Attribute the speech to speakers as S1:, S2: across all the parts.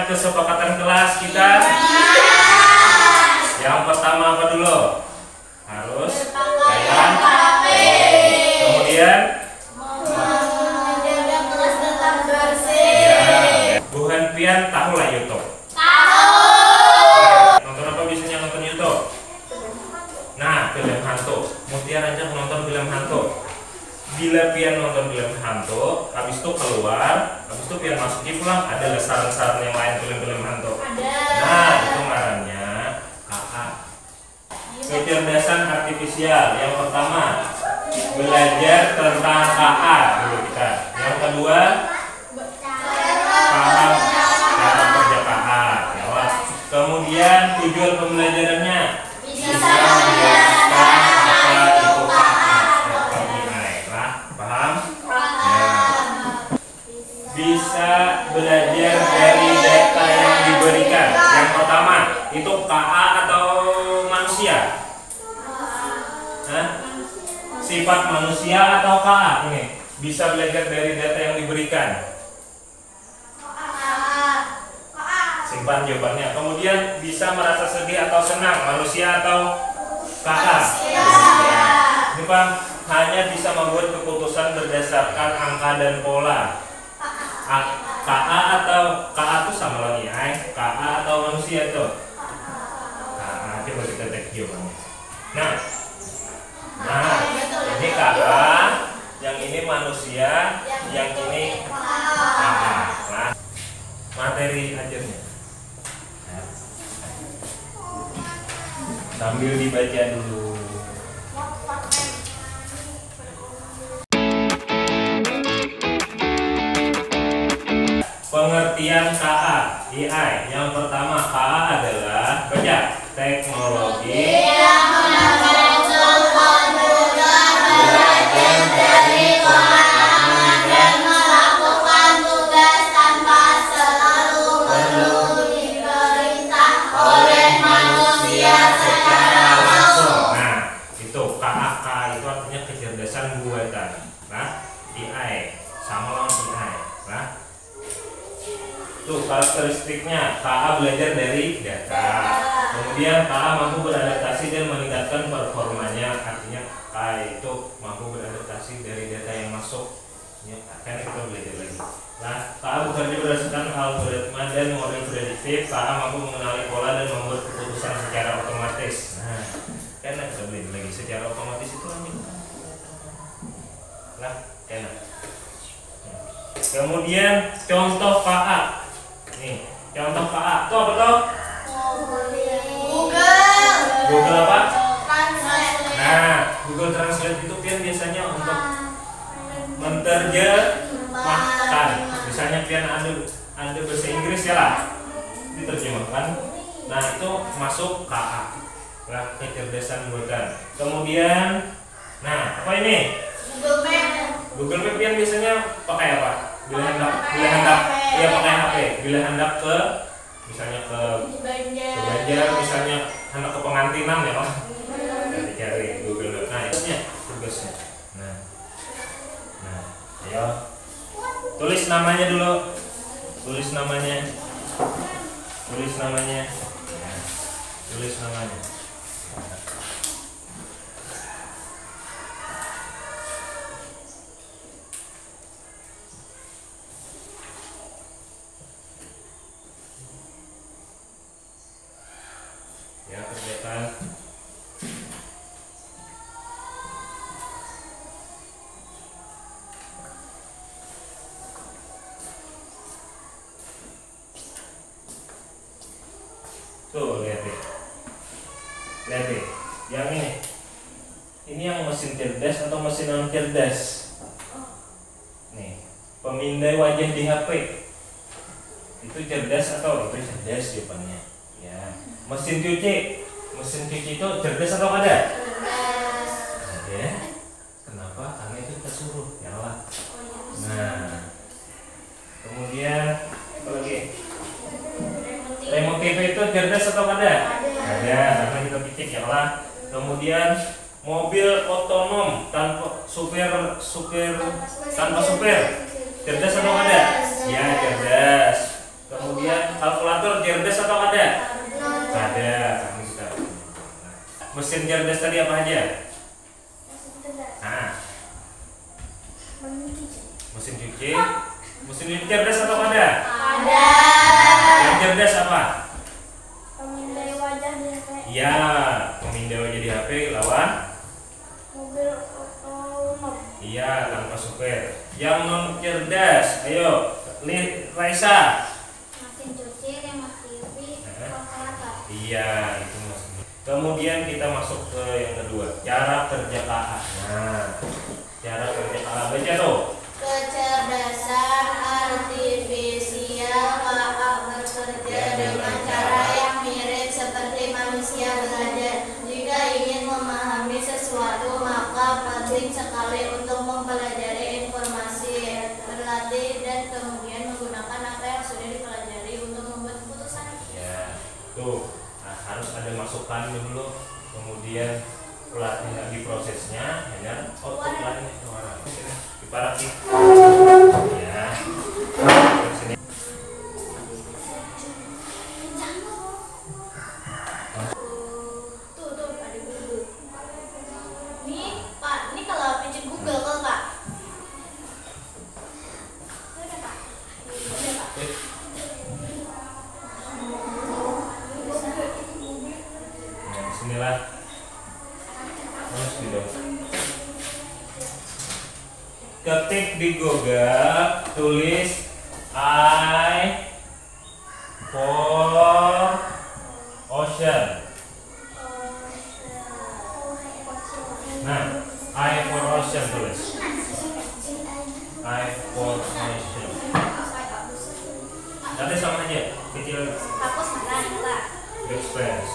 S1: kesepakatan kelas kita? Yang pertama apa dulu? Harus pegang HP. Kemudian
S2: menjaga kelas tetap bersih.
S1: ya, Bu Hanpian tahu lah YouTube?
S2: Tahu.
S1: Nonton apa biasanya nonton YouTube? Nah, film hantu. Mutiara aja nonton film hantu. Bila Pian nonton film hantu, habis itu keluar, habis itu Pian masukin pulang, ada saran-saran yang lain film-film hantu.
S2: Ada.
S1: Nah, itu ngarannya KA. Kecerdasan artifisial. Yang pertama, belajar tentang KA dulu kita. Yang kedua, paham cara kerja KA. Ya, kemudian tujuan pembelajarannya
S2: Bisa
S1: menjelaskan apa itu KA. Paham? Bisa belajar dari data yang diberikan. Yang pertama, itu KA atau manusia? Hah? Sifat manusia atau KA? Ini bisa belajar dari data yang diberikan. Simpan jawabannya. Kemudian bisa merasa sedih atau senang, manusia atau KA? Ini Pak, hanya bisa membuat keputusan berdasarkan angka dan pola. KA atau KA itu sama lagi, KA atau manusia itu? KA, coba kita cek jawabannya. Nah, ini KA, yang ini manusia, yang ini KA. Nah, materi ajarnya. Sambil dibaca dulu. Pengertian KA, IAI. Yang pertama, KA adalah baca teknologi
S2: yang membantu komputer belajar dari pengalaman dan melakukan tugas tanpa selalu perlu diperintah oleh manusia secara langsung.
S1: Nah, itu KA. KA itu artinya kecerdasan buatan. Nah, IAI sama lawan IAI. Nah, tuh karakteristiknya, KA belajar dari data. Kemudian KA mampu beradaptasi dan meningkatkan performanya. Artinya KA itu mampu beradaptasi dari data yang masuk. Ya, kan kita belajar lagi. Nah, KA bekerja berdasarkan algoritma dan model prediktif. KA mampu mengenali pola dan membuat keputusan secara otomatis. Nah, kan kita belajar lagi secara otomatis itu lagi. Nah, enak. Kemudian contoh KA. Nih, contoh KA. Tuh apa tuh? Google apa?
S2: Translate.
S1: Nah, Google Translate itu Pian biasanya untuk menerjemahkan. Misalnya Pian ada bahasa Inggris ya lah, diterjemahkan. Nah, itu masuk KA. Nah, kecerdasan buatan. Kemudian, nah apa ini?
S2: Google Map.
S1: Google Map Pian biasanya pakai apa? Bila hendak, iya pakai HP. Bila hendak ke, misalnya ke Banjar, misalnya hendak ke pengantinan ya, cari Google Map. Nah, itu tugasnya. Nah, ayo tulis namanya dulu. Tulis namanya. Tulis namanya. Tulis namanya. Ya, kerjakan. Tuh, lihat deh. Lihat deh. Yang ini. Ini yang mesin cerdas atau mesin non cerdas? Nih, pemindai wajah di HP. Itu cerdas atau itu cerdas jawabannya? Ya. Mesin cuci itu cerdas atau ada?
S2: Cerdas.
S1: Ada. Kenapa? Karena itu kita suruh, ya lah. Nah, kemudian apa lagi? Remote TV itu cerdas atau ada? Ada, karena kita ketik ya lah. Kemudian mobil otonom tanpa supir tanpa supir cerdas atau ada? Ya, cerdas. Kemudian kalkulator cerdas atau ada? Ada. Kamu sudah. Mesin cerdas tadi apa aja? Nah, mesin cuci. Mesin cuci cerdas atau ada?
S2: Ada.
S1: Yang cerdas apa?
S2: Pemindai wajah di HP.
S1: Ya, pemindai wajah di HP lawan.
S2: Mobil otonom.
S1: Iya, tanpa supir. Yang non cerdas, ayo, Raisa.
S2: Mesin cuci, remote TV, kalkulator.
S1: Iya, itu maksudnya. Kemudian kita masuk ke yang kedua, cara kerja KA. Nah, cara kerja KA baca tuh.
S2: Kecerdasan artifisial KA bekerja dengan cara yang mirip seperti manusia belajar. Jika ingin memahami sesuatu, maka penting sekali untuk mempelajari informasi, berlatih, dan kemudian menggunakan apa yang sudah dipelajari untuk membuat keputusan.
S1: Ya, tuh. Nah, harus ada masukan dulu, kemudian pelatih lagi prosesnya, ya, output lagi suara. Diparaki. Ya. Sini.
S2: Tuh, ada Google. Ini Pak, ini kalau pijit Google kalau Pak. Udah Pak. Udah Pak.
S1: Nah, disinilah. Terus gitu. Ketik di Google, tulis I for ocean. Nah, I for ocean tulis. I for ocean. Nanti sama aja, kecil
S2: Hapus mana nih Pak?
S1: backspace.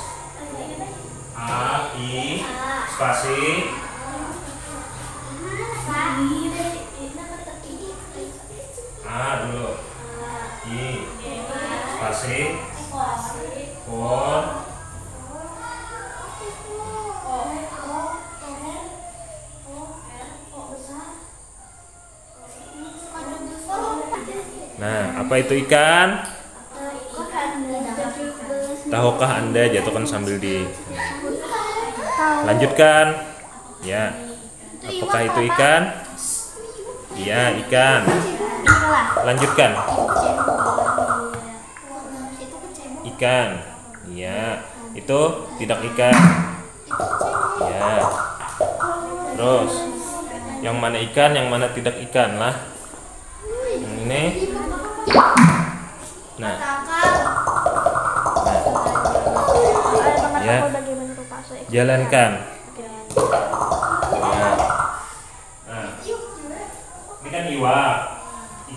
S1: A I spasi A dulu. I spasi for Nah, apa itu ikan? Tahukah Anda? Jatuhkan sambil di lanjutkan. Ya. Apakah itu ikan? Iya, ikan. Lanjutkan. Ikan. Iya. Itu tidak ikan. Ya. Terus yang mana ikan, yang mana tidak ikan lah. Yang ini. Nah. Ya. Jalankan. Nah. Nah. Ini kan iwak,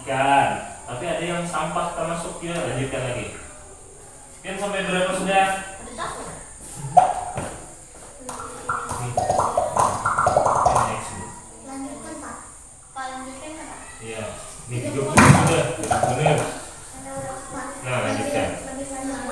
S1: ikan. Tapi ada yang sampah termasuk ya. Lanjutkan lagi. Kan sampai berapa sudah?
S2: Lanjutkan Pak. Pak lanjutkan Pak.
S1: Iya. Ini 30 sudah. 30 menit. Nah, lanjutkan.
S2: Lanjutkan Pak.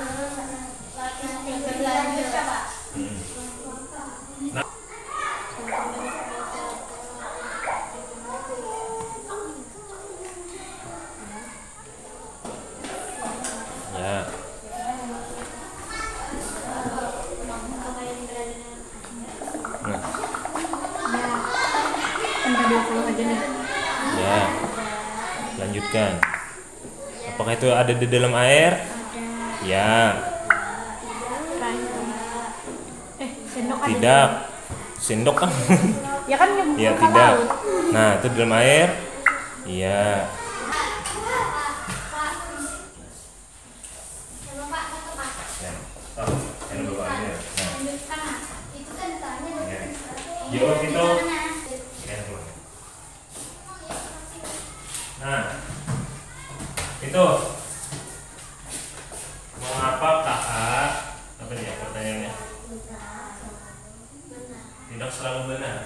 S1: Ya. Nah. Ya. Lanjutkan. Apakah itu ada di dalam air? Ya. Tidak. Sendok kan?
S3: Ya kan nyebut
S1: Ya,
S3: ke
S1: tidak.
S3: laut.
S1: Nah, itu di dalam air. Iya. Ya. Oh, ini belum ada. Nah, ya. Jawab itu. Ya, belum. Nah, itu mengapa KA apa dia pertanyaannya tidak selalu benar?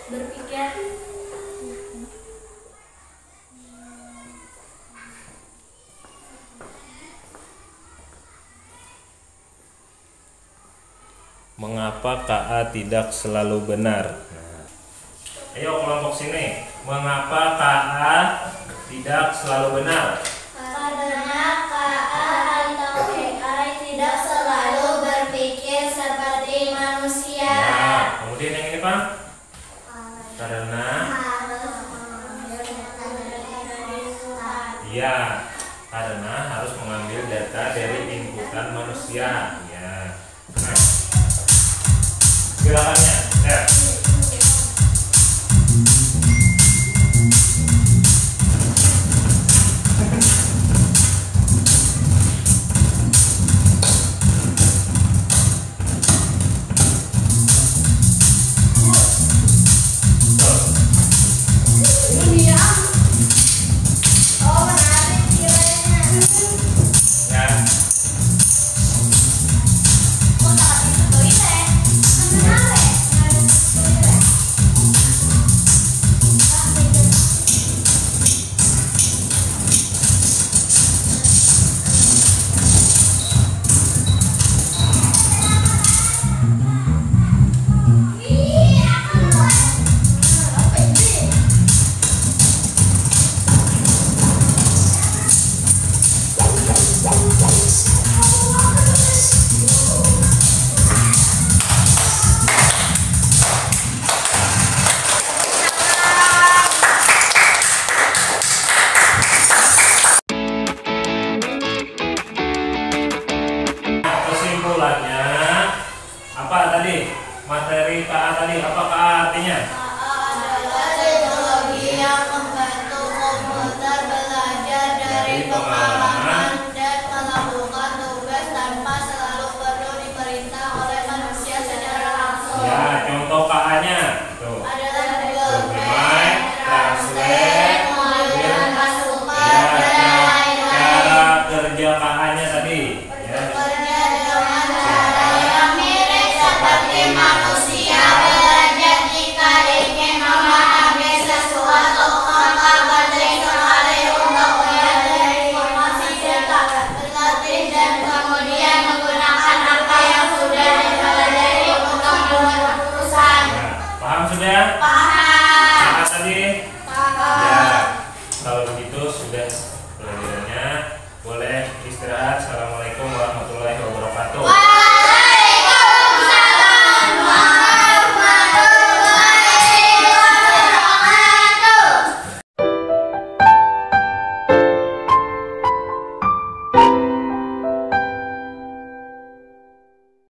S2: Berpikir
S1: Mengapa KA tidak selalu benar? Nah, Ayo kelompok sini. Mengapa KA tidak selalu benar?
S2: Karena KA atau AI tidak selalu berpikir seperti manusia.
S1: Ya, kemudian yang ini Pak? Karena iya, karena harus mengambil data dari inputan manusia. Ya. Nah, gerakannya, ya. Kesimpulannya apa tadi? Materi KA tadi apa KA artinya?
S2: adalah teknologi yang membantu komputer belajar dari pengalaman dan melakukan tugas tanpa selalu perlu diperintah oleh manusia secara langsung.
S1: Ya, contoh KA-nya. Tuh.
S2: Adalah Google
S1: Google,
S2: Translate, kemudian Super,
S1: Ya,
S2: dan lain-lain.
S1: cara kerja KA-nya tadi. Ya.
S2: Bekerja dengan cara yang mirip seperti manusia. Belajar jika ingin memahami sesuatu, maka penting sekali untuk mempelajari informasi data, berlatih dan kemudian